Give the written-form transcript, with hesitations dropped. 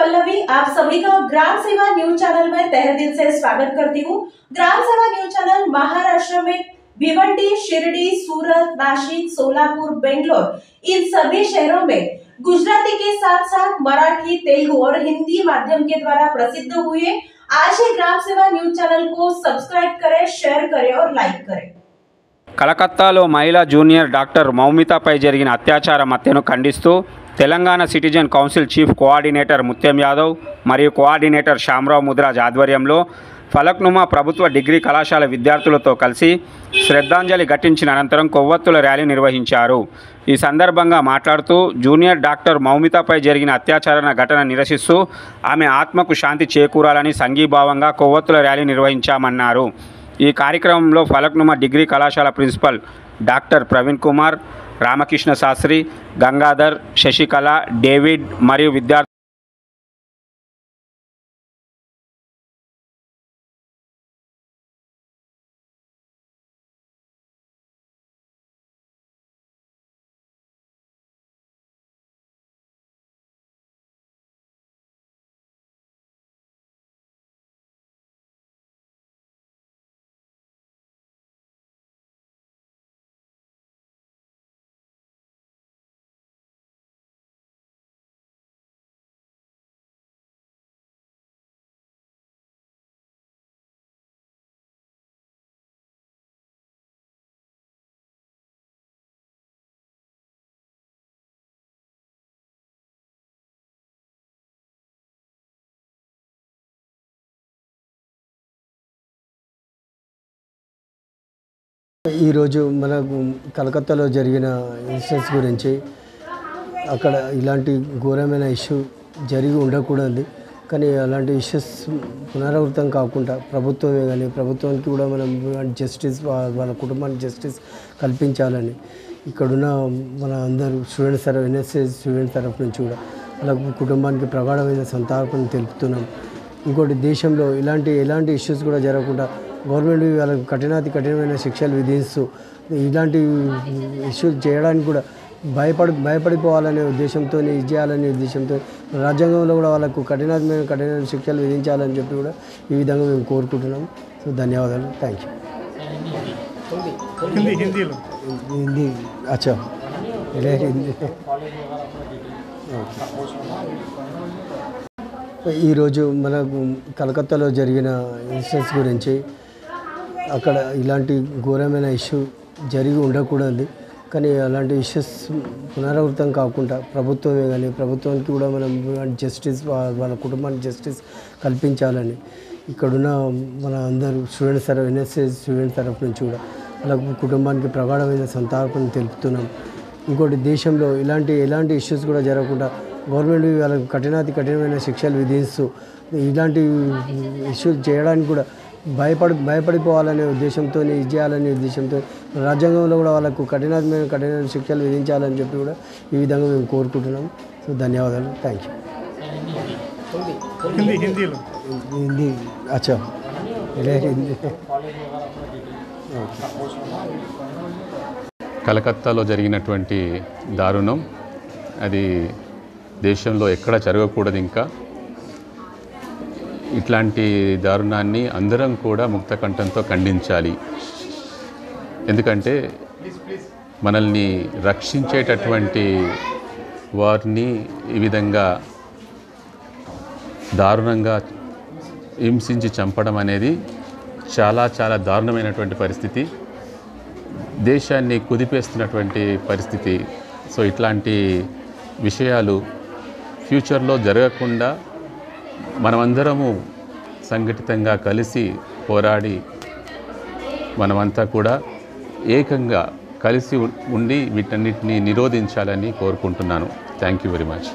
पल्लवी, आप सभी का ग्राम सेवा न्यूज चैनल में तहे दिल से स्वागत करती हूँ। ग्राम सेवा न्यूज चैनल महाराष्ट्र में भिवंडी, शिरडी, सूरत, नासिक, सोलापुर, बेंगलोर इन सभी शहरों में गुजराती के साथ साथ मराठी, तेलुगु और हिंदी माध्यम के द्वारा प्रसिद्ध हुए। आज ही ग्राम सेवा न्यूज चैनल को सब्सक्राइब करें, शेयर करें और लाइक करें। కలకత్తాలో మహిళా జూనియర్ డాక్టర్ మౌమితపై జరిగిన అత్యాచార హత్యను ఖండిస్తూ Telangana citizen council chief coordinator ముత్యం యాదవ్ మరియు కోఆర్డినేటర్ శ్యామరావు ముద్రాజ్ ఆధ్వర్యంలో ఫలక్నుమా ప్రభుత్వ డిగ్రీ కళాశాల విద్యార్థులతో కలిసి శ్రద్ధాంజలి ఘటించిన అనంతరం కొవ్వొత్తుల ర్యాలీ నిర్వహించారు. ఈ సందర్భంగా మాట్లాడుతూ జూనియర్ డాక్టర్ మౌమితపై జరిగిన అత్యాచార ఘటన నిరసిస్తూ ఆమె ఆత్మకు శాంతి చేకూరాలని సంఘీభావంగా కొవ్వొత్తుల ర్యాలీ నిర్వహించామన్నారు. ఈ కార్యక్రమంలో ఫలక్నుమా డిగ్రీ కళాశాల principal doctor Praveen Kumar, Ramakrishna Shastri, Gangadhar, Sasikala, David మరియు విద్యార్థులు ఈరోజు మన కలకత్తాలో జరిగిన ఇన్సిడెంట్స్ గురించి అక్కడ ఇలాంటి ఘోరమైన ఇష్యూ జరిగి ఉండకూడదు, కానీ అలాంటి ఇష్యూస్ పునరావృతం కాకుండా ప్రభుత్వమే కానీ ప్రభుత్వానికి కూడా మనం జస్టిస్, వాళ్ళ కుటుంబానికి జస్టిస్ కల్పించాలని ఇక్కడున్న మన అందరూ స్టూడెంట్స్ తరఫు, ఎన్ఎస్ఎస్ స్టూడెంట్స్ తరఫు నుంచి కూడా వాళ్ళ కుటుంబానికి ప్రగాఢమైన సంతాపం తెలుపుతున్నాం. ఇంకోటి, దేశంలో ఎలాంటి ఇష్యూస్ కూడా జరగకుండా గవర్నమెంట్ వాళ్ళకి కఠినమైన శిక్షలు విధిస్తూ ఇలాంటి ఇష్యూస్ చేయడానికి కూడా భయపడిపోవాలనే ఉద్దేశంతో, ఇది చేయాలనే ఉద్దేశంతో రాజ్యాంగంలో కూడా వాళ్ళకు కఠినమైన శిక్షలు విధించాలని చెప్పి కూడా ఈ విధంగా మేము కోరుకుంటున్నాం. సో ధన్యవాదాలు. Thank you. హిందీ అచ్చా ఈరోజు మన కలకత్తాలో జరిగిన ఇన్సిడెంట్స్ గురించి అక్కడ ఇలాంటి ఘోరమైన ఇష్యూ జరిగి ఉండకూడదు, కానీ అలాంటి ఇష్యూస్ పునరావృతం కాకుండా ప్రభుత్వమే కానీ ప్రభుత్వానికి కూడా మనం జస్టిస్, వాళ్ళ కుటుంబానికి జస్టిస్ కల్పించాలని ఇక్కడున్న మన అందరూ స్టూడెంట్స్ తరఫు, ఎన్ఎస్ఎస్ స్టూడెంట్స్ తరఫు నుంచి కూడా వాళ్ళ కుటుంబానికి ప్రగాఢమైన సంతాపం తెలుపుతున్నాం. ఇంకోటి, దేశంలో ఎలాంటి ఇష్యూస్ కూడా జరగకుండా గవర్నమెంట్ వాళ్ళకి కఠినమైన శిక్షలు విధిస్తూ ఇలాంటి ఇష్యూస్ చేయడానికి కూడా భయపడిపోవాలనే ఉద్దేశంతో, ఇది చేయాలనే ఉద్దేశంతో రాజ్యాంగంలో కూడా వాళ్ళకు కఠినమైన శిక్షలు విధించాలని చెప్పి కూడా ఈ విధంగా మేము కోరుకుంటున్నాం. సో ధన్యవాదాలు. Thank you. హిందీ అచ్చా కలకత్తాలో జరిగినటువంటి దారుణం అది దేశంలో ఎక్కడ జరగకూడదు. ఇంకా ఇట్లాంటి దారుణాన్ని అందరం కూడా ముక్తకంఠంతో ఖండించాలి. ఎందుకంటే మనల్ని రక్షించేటటువంటి వారిని ఈ విధంగా దారుణంగా హింసించి చంపడం అనేది చాలా దారుణమైనటువంటి పరిస్థితి, దేశాన్ని కుదిపేస్తున్నటువంటి పరిస్థితి. సో ఇట్లాంటి విషయాలు ఫ్యూచర్లో జరగకుండా మనమందరము సంఘటితంగా కలిసి పోరాడి మనమంతా కూడా ఏకంగా కలిసి ఉండి వీటన్నిటిని నిరోధించాలని కోరుకుంటున్నాను. Thank you very much.